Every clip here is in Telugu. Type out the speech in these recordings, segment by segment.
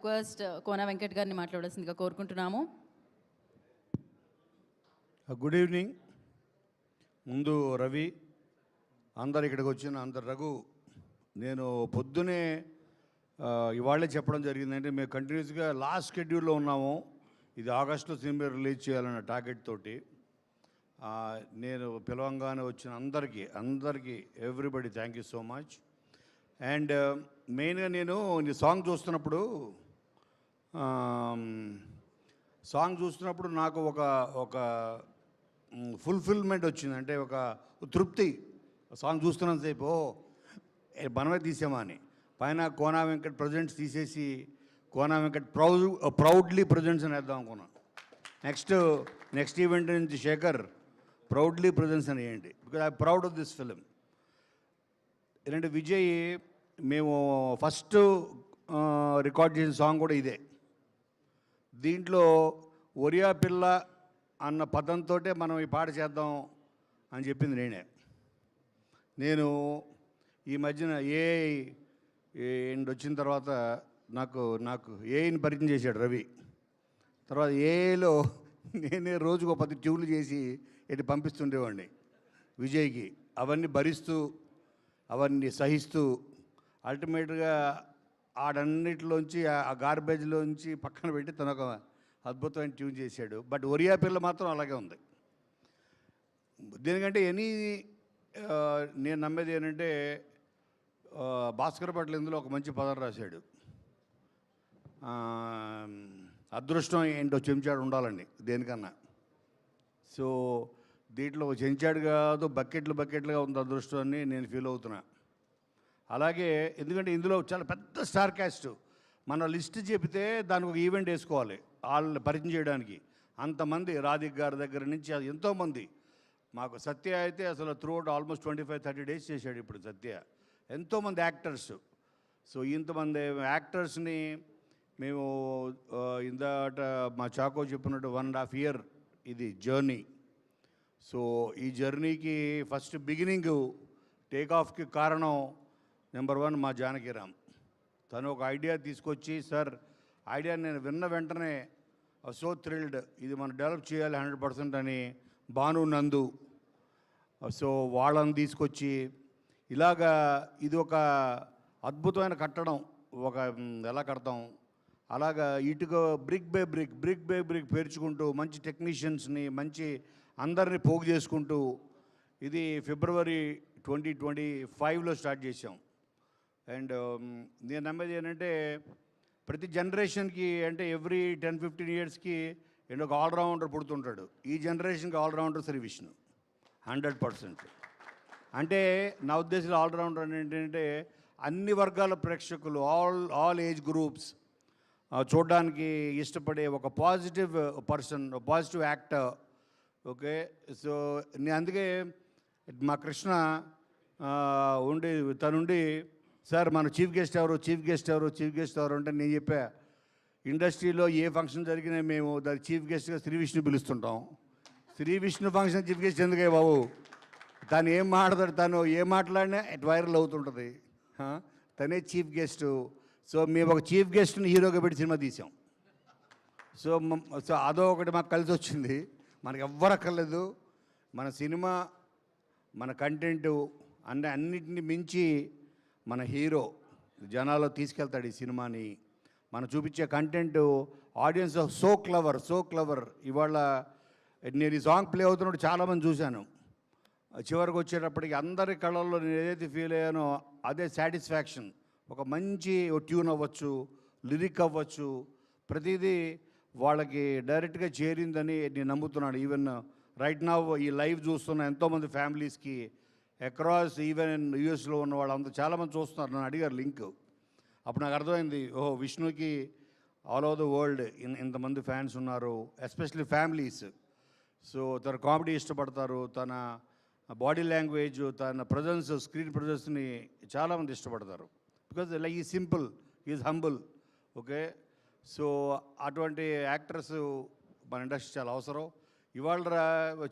రిక్వెస్ట్ కోన వెంకట్ గారిని మాట్లాడాల్సిందిగా కోరుకుంటున్నాము. Good evening. ముందు రవి, అందరు ఇక్కడికి వచ్చిన అందరు రఘు, నేను పొద్దునే ఇవాళే చెప్పడం జరిగిందంటే మేము కంటిన్యూస్గా లాస్ట్ షెడ్యూల్లో ఉన్నాము. ఇది ఆగస్టులో సినిమా రిలీజ్ చేయాలన్న టార్గెట్ తోటి నేను పిలవంగానే వచ్చిన అందరికీ everybody thank you so much. And మెయిన్గా నేను ఈ సాంగ్ చూస్తున్నప్పుడు నాకు ఒక ఫుల్ఫిల్మెంట్ వచ్చింది. అంటే ఒక తృప్తి. సాంగ్ చూస్తున్నంతసేపు మనమే తీసామా అని. పైన కోనా వెంకట్ ప్రజెంట్స్ తీసేసి కోనా వెంకట్ ప్రౌడ్లీ ప్రజెంట్స్ అని వేద్దాం అనుకున్నాను. నెక్స్ట్ ఈవెంట్ నుంచి శేఖర్ ప్రౌడ్లీ ప్రజెంట్స్ అని వేయండి. Because I proud of this film. ఏంటంటే విజయ్ మేము ఫస్ట్ రికార్డ్ చేసిన సాంగ్ కూడా ఇదే. దీంట్లో ఒరియా పిల్ల అన్న పదంతో మనం ఈ పాట చేద్దాం అని చెప్పింది నేనే. నేను ఈ మధ్యన వచ్చిన తర్వాత నాకు ఏఐని పరిచయం చేశాడు రవి. తర్వాత ఏఐలో నేనే రోజుకు 10 ట్యూన్లు చేసి ఇటు పంపిస్తుండేవాడిని విజయ్కి. అవన్నీ భరిస్తూ అవన్నీ సహిస్తూ అల్టిమేట్గా ఆడన్నిటిలోంచి ఆ గార్బేజ్లోంచి పక్కన పెట్టి తను ఒక అద్భుతమైన ట్యూన్ చేశాడు. బట్ ఒరియా పిల్ల మాత్రం అలాగే ఉంది. దీనికంటే నేను నమ్మేది ఏంటంటే భాస్కర్ పట్ల ఇందులో ఒక మంచి పదం రాశాడు. అదృష్టం ఏంటో చెంచాడు ఉండాలండి దేనికన్నా. సో దీంట్లో చెంచాడు కాదు, బకెట్లుగా ఉంది అదృష్టం అని నేను ఫీల్ అవుతున్నా. అలాగే ఎందుకంటే ఇందులో చాలా పెద్ద స్టార్ క్యాస్ట్. మన లిస్ట్ చెబితే దానికి ఒక ఈవెంట్ వేసుకోవాలి వాళ్ళని పరిచయం చేయడానికి. అంతమంది రాధిక్ గారి దగ్గర నుంచి ఎంతోమంది. మాకు సత్య అయితే అసలు త్రూఅవుట్ ఆల్మోస్ట్ 25-30 డేస్ చేశాడు ఇప్పుడు సత్య. ఎంతోమంది యాక్టర్స్. సో ఇంతమంది యాక్టర్స్ని మేము ఇందాట మా చాకో చెప్పినట్టు 1.5 year ఇది జర్నీ. సో ఈ జర్నీకి ఫస్ట్ బిగినింగ్ టేకాఫ్కి కారణం నెంబర్ 1 మా జానకిరామ్. తను ఒక ఐడియా తీసుకొచ్చి, సార్ ఐడియా నేను విన్న వెంటనే సో థ్రిల్డ్, ఇది మనం డెవలప్ చేయాలి 100% అని భాను నందు. సో వాళ్ళని తీసుకొచ్చి ఇలాగా ఇది ఒక అద్భుతమైన కట్టడం. ఎలా కడతాం అలాగా ఇటుక బ్రిక్ బై బ్రిక్ పేర్చుకుంటూ మంచి టెక్నీషియన్స్ని మంచి అందరినీ పోగు చేసుకుంటూ ఇది February 2025లో స్టార్ట్ చేసాం. అండ్ నేను నమ్మేది ఏంటంటే ప్రతి జనరేషన్కి అంటే ఎవ్రీ 10-15 yearsకి ఒక ఆల్రౌండర్ పుడుతుంటాడు. ఈ జనరేషన్కి ఆల్రౌండర్ శ్రీ విష్ణు 100%. అంటే నా ఉద్దేశంలో ఆల్రౌండర్ ఏంటంటే అన్ని వర్గాల ప్రేక్షకులు ఆల్ ఏజ్ గ్రూప్స్ చూడడానికి ఇష్టపడే ఒక positive person, positive actor. Okay. So నేను అందుకే మా కృష్ణ తనుండి సార్ మన చీఫ్ గెస్ట్ ఎవరు అంటే నేను చెప్పా, ఇండస్ట్రీలో ఏ ఫంక్షన్ జరిగినా మేము దాని చీఫ్ గెస్ట్గా శ్రీ విష్ణు పిలుస్తుంటాం. Sri Vishnu function chief guest ఎందుకే బాబు? తను ఏం మాట్లాడినా వైరల్ అవుతుంటుంది. తనే చీఫ్ గెస్ట్. సో మేము ఒక చీఫ్ గెస్ట్ని హీరోగా పెట్టి సినిమా తీసాం. సో అదో ఒకటి మాకు కలిసి వచ్చింది. మనకు ఎవ్వరు అక్కర్లేదు. మన సినిమా మన కంటెంటు అన్నిటిని మించి మన హీరో జనాల్లో తీసుకెళ్తాడు ఈ సినిమాని. మనం చూపించే కంటెంట్ ఆడియన్స్ సో క్లవర్. ఇవాళ నేను ఈ సాంగ్ ప్లే అవుతున్నప్పుడు చాలామంది చూశాను. చివరికి వచ్చేటప్పటికి అందరి కళ్ళల్లో నేను ఏదైతే ఫీల్ అయ్యానో అదే సాటిస్ఫాక్షన్. ఒక మంచి ట్యూన్ అవ్వచ్చు, లిరిక్ అవ్వచ్చు, ప్రతిదీ వాళ్ళకి డైరెక్ట్గా చేరిందని నేను నమ్ముతున్నాను. ఈవెన్ రైట్ నౌ ఈ లైవ్ చూస్తున్న ఎంతోమంది ఫ్యామిలీస్కి అక్రాస్ ఈవెన్ యూఎస్లో ఉన్న వాళ్ళంతా చాలామంది చూస్తున్నారు. నన్ను అడిగారు లింక్. అప్పుడు నాకు అర్థమైంది, ఓహో విష్ణుకి ఆల్ ఓవర్ ద వరల్డ్ ఇంతమంది ఫ్యాన్స్ ఉన్నారు, ఎస్పెషల్లీ ఫ్యామిలీస్. సో తన కామెడీ ఇష్టపడతారు, తన బాడీ లాంగ్వేజ్, తన ప్రజెన్స్, స్క్రీన్ ప్రజెన్స్ని చాలామంది ఇష్టపడతారు. బికాజ్ లైక్ ఈ simple, is humble. Okay. So అటువంటి యాక్టర్స్ మన ఇండస్ట్రీ చాలా అవసరం. ఇవాళ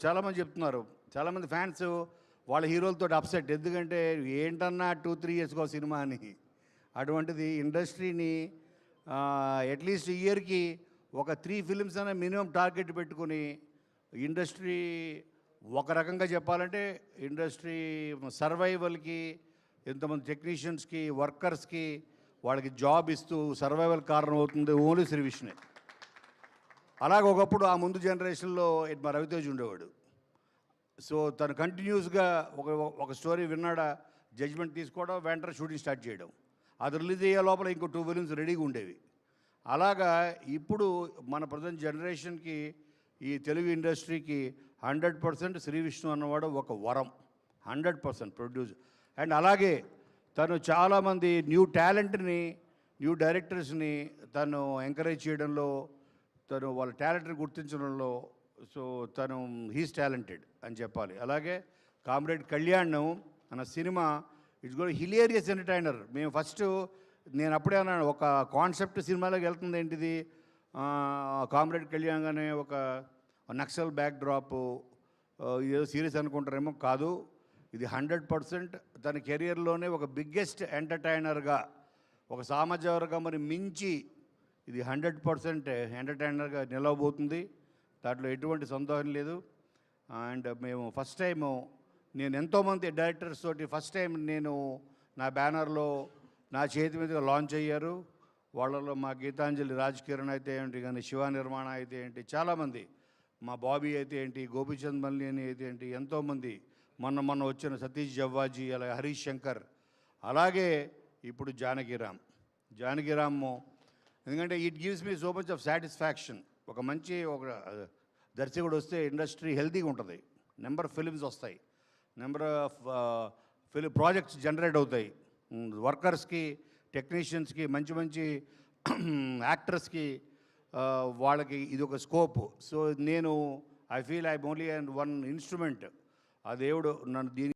చాలామంది చెప్తున్నారు, చాలామంది ఫ్యాన్స్ వాళ్ళ హీరోలతో అప్సెట్. ఎందుకంటే ఏంటన్నా 2-3 yearsకో సినిమా అని. అటువంటిది ఇండస్ట్రీని అట్లీస్ట్ ఇయర్కి ఒక 3 ఫిలిమ్స్ అయినా మినిమం టార్గెట్ పెట్టుకుని ఇండస్ట్రీ ఒక రకంగా చెప్పాలంటే ఇండస్ట్రీ సర్వైవల్కి ఎంతమంది టెక్నీషియన్స్కి వర్కర్స్కి వాళ్ళకి జాబ్ ఇస్తూ సర్వైవల్ కారణం అవుతుంది ఓన్లీ శ్రీ విష్ణునే. అలాగే ఒకప్పుడు ఆ ముందు జనరేషన్లో మా రవితేజ్ ఉండేవాడు. సో తను కంటిన్యూస్గా ఒక స్టోరీ విన్నాడా జడ్జ్మెంట్ తీసుకోవడం వెంటనే షూటింగ్ స్టార్ట్ చేయడం, అది రిలీజ్ అయ్యే లోపల ఇంకో 2 ఫిలిమ్స్ రెడీగా ఉండేవి. అలాగా ఇప్పుడు మన ప్రజెంట్ జనరేషన్కి ఈ తెలుగు ఇండస్ట్రీకి 100% శ్రీ విష్ణు అన్నవాడు ఒక వరం. 100% ప్రొడ్యూస్. అండ్ అలాగే తను చాలామంది న్యూ టాలెంట్ని న్యూ డైరెక్టర్స్ని తను ఎంకరేజ్ చేయడంలో, తను వాళ్ళ టాలెంట్ని గుర్తించడంలో, సో తను హీస్ టాలెంటెడ్ అని చెప్పాలి. అలాగే కామ్రేడ్ కళ్యాణ్ అన్న cinema it's god hilarious entertainer. మేము ఫస్ట్ నేను అప్పుడే అన్నాను, ఒక కాన్సెప్ట్ సినిమాలోకి వెళ్తుంది ఏంటిది, కామ్రేడ్ కళ్యాణ్ అనే ఒక నక్సల్ బ్యాక్ డ్రాప్, ఏదో సీరియస్ అనుకుంటారేమో, కాదు ఇది 100% తన కెరియర్లోనే ఒక బిగ్గెస్ట్ ఎంటర్టైనర్గా, ఒక సామాజిక మించి ఇది 100% ఎంటర్టైనర్గా నిలవబోతుంది. దాంట్లో ఎటువంటి సందేహం లేదు. అండ్ మేము ఫస్ట్ టైము నేను ఎంతోమంది డైరెక్టర్స్ తోటి ఫస్ట్ టైం నేను నా బ్యానర్లో నా చేతి మీదుగా లాంచ్ అయ్యారు. వాళ్ళలో మా గీతాంజలి రాజ్ కిరణ్ అయితే ఏంటి, కానీ శివ నిర్మాణ అయితే ఏంటి, చాలామంది, మా బాబీ అయితే ఏంటి, గోపీచంద్ మల్లిని అయితే ఏంటి, ఎంతోమంది, మొన్న వచ్చిన సతీష్ జవ్వాజీ, అలాగే హరీష్ శంకర్, అలాగే ఇప్పుడు జానకిరామ్. ఎందుకంటే it gives me so much of satisfaction. ఒక మంచి దర్శకుడు వస్తే ఇండస్ట్రీ హెల్తీగా ఉంటుంది, నెంబర్ ఆఫ్ ఫిలిమ్స్ వస్తాయి, నెంబర్ ఆఫ్ ప్రాజెక్ట్స్ జనరేట్ అవుతాయి, వర్కర్స్కి టెక్నీషియన్స్కి మంచి యాక్టర్స్కి వాళ్ళకి ఇది ఒక స్కోప్. సో నేను I feel I only and one instrument. ఆ దేవుడు నన్ను దీని